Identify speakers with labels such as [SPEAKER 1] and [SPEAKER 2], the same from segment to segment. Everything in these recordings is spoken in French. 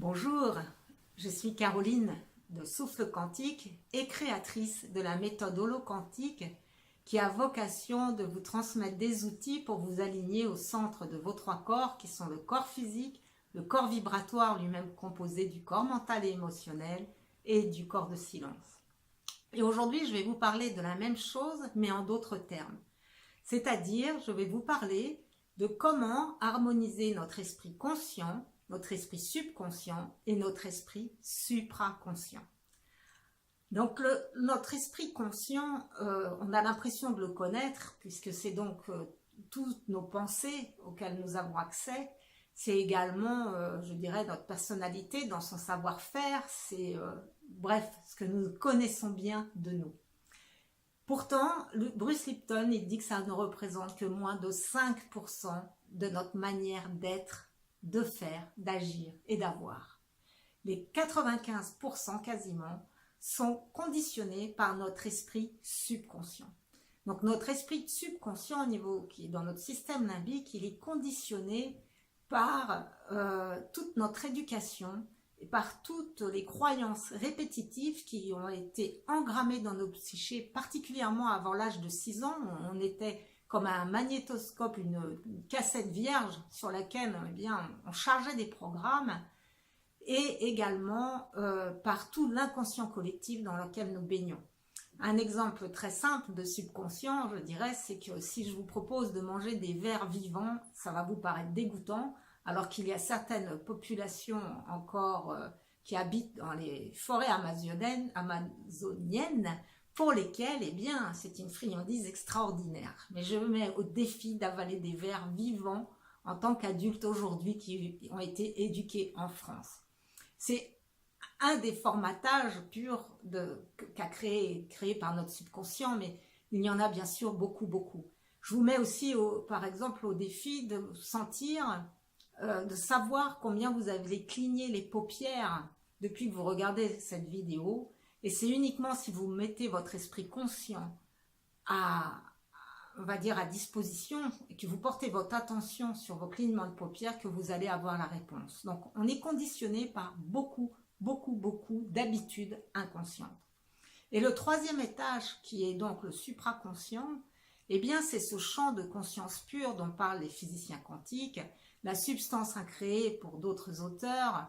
[SPEAKER 1] Bonjour, je suis Caroline de Souffle Quantique et créatrice de la méthode holo-quantique qui a vocation de vous transmettre des outils pour vous aligner au centre de vos trois corps qui sont le corps physique, le corps vibratoire lui-même composé du corps mental et émotionnel et du corps de silence. Et aujourd'hui, je vais vous parler de la même chose mais en d'autres termes. C'est-à-dire, je vais vous parler de comment harmoniser notre esprit conscient, notre esprit subconscient et notre esprit supraconscient. Donc notre esprit conscient, on a l'impression de le connaître puisque c'est donc toutes nos pensées auxquelles nous avons accès. C'est également, je dirais, notre personnalité dans son savoir-faire. C'est, bref, ce que nous connaissons bien de nous. Pourtant, Bruce Lipton, il dit que ça ne représente que moins de 5% de notre manière d'être, de faire, d'agir et d'avoir. Les 95% quasiment sont conditionnés par notre esprit subconscient. Donc notre esprit subconscient au niveau qui est dans notre système limbique, il est conditionné par toute notre éducation et par toutes les croyances répétitives qui ont été engrammées dans nos psychés, particulièrement avant l'âge de 6 ans. On était comme un magnétoscope, une cassette vierge sur laquelle on chargeait des programmes, et également par tout l'inconscient collectif dans lequel nous baignons. Un exemple très simple de subconscient, je dirais, c'est que si je vous propose de manger des vers vivants, ça va vous paraître dégoûtant, alors qu'il y a certaines populations encore qui habitent dans les forêts amazoniennes, pour lesquelles, c'est une friandise extraordinaire. Mais je me mets au défi d'avaler des vers vivants en tant qu'adultes aujourd'hui qui ont été éduqués en France. C'est un des formatages purs qu'a créé par notre subconscient, mais il y en a bien sûr beaucoup. Je vous mets aussi, par exemple, au défi de sentir, de savoir combien vous avez cligné les paupières depuis que vous regardez cette vidéo. Et c'est uniquement si vous mettez votre esprit conscient on va dire à disposition et que vous portez votre attention sur vos clignements de paupières que vous allez avoir la réponse. Donc on est conditionné par beaucoup d'habitudes inconscientes. Et le troisième étage qui est donc le supraconscient, c'est ce champ de conscience pure dont parlent les physiciens quantiques, la substance incréée pour d'autres auteurs,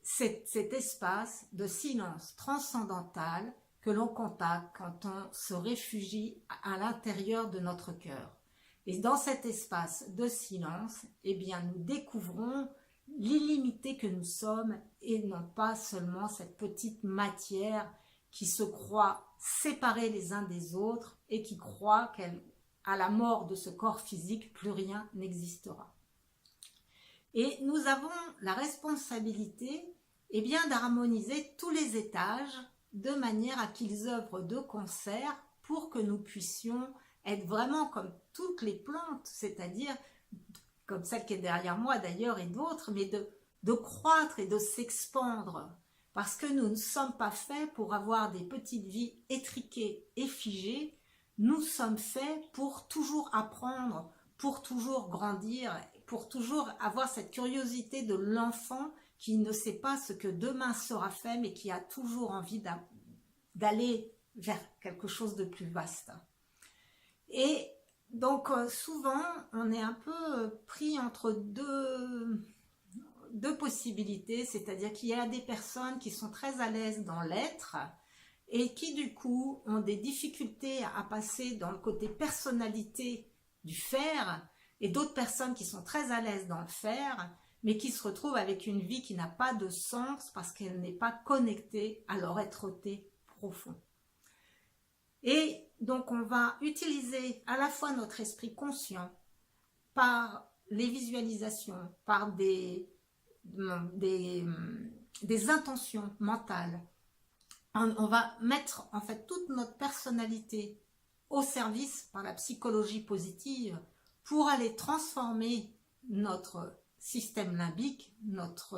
[SPEAKER 1] cet espace de silence transcendantal que l'on contacte quand on se réfugie à l'intérieur de notre cœur. Et dans cet espace de silence, nous découvrons l'illimité que nous sommes et non pas seulement cette petite matière qui se croit séparée les uns des autres et qui croit qu'à la mort de ce corps physique, plus rien n'existera. Et nous avons la responsabilité d'harmoniser tous les étages de manière à qu'ils œuvrent de concert pour que nous puissions être vraiment comme toutes les plantes, c'est-à-dire comme celle qui est derrière moi d'ailleurs et d'autres, mais de croître et de s'expandre. Parce que nous ne sommes pas faits pour avoir des petites vies étriquées et figées, nous sommes faits pour toujours apprendre, pour toujours grandir, pour toujours avoir cette curiosité de l'enfant qui ne sait pas ce que demain sera fait, mais qui a toujours envie d'aller vers quelque chose de plus vaste. Et donc souvent, on est un peu pris entre deux possibilités, c'est-à-dire qu'il y a des personnes qui sont très à l'aise dans l'être et qui du coup ont des difficultés à passer dans le côté personnalité du faire, et d'autres personnes qui sont très à l'aise dans le faire, mais qui se retrouvent avec une vie qui n'a pas de sens parce qu'elle n'est pas connectée à leur être-té profond. Et donc on va utiliser à la fois notre esprit conscient par les visualisations, par des intentions mentales. On va mettre en fait toute notre personnalité au service par la psychologie positive pour aller transformer notre système limbique, notre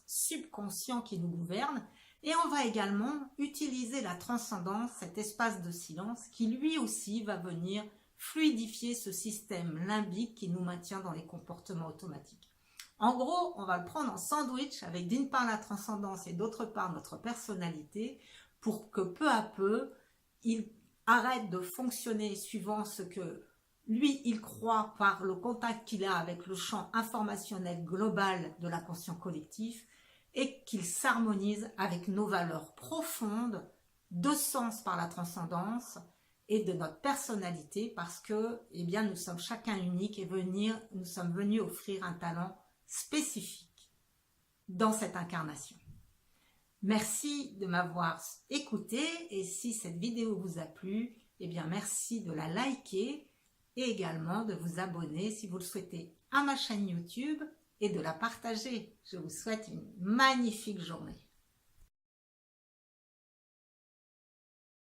[SPEAKER 1] subconscient qui nous gouverne, et on va également utiliser la transcendance, cet espace de silence qui lui aussi va venir fluidifier ce système limbique qui nous maintient dans les comportements automatiques. En gros, on va le prendre en sandwich avec d'une part la transcendance et d'autre part notre personnalité pour que peu à peu, il arrête de fonctionner suivant ce que lui, il croit par le contact qu'il a avec le champ informationnel global de la conscience collective et qu'il s'harmonise avec nos valeurs profondes de sens par la transcendance et de notre personnalité parce que eh bien, nous sommes chacun unique et nous sommes venus offrir un talent spécifique dans cette incarnation. Merci de m'avoir écouté et si cette vidéo vous a plu, eh bien merci de la liker et également de vous abonner si vous le souhaitez à ma chaîne YouTube et de la partager. Je vous souhaite une magnifique journée.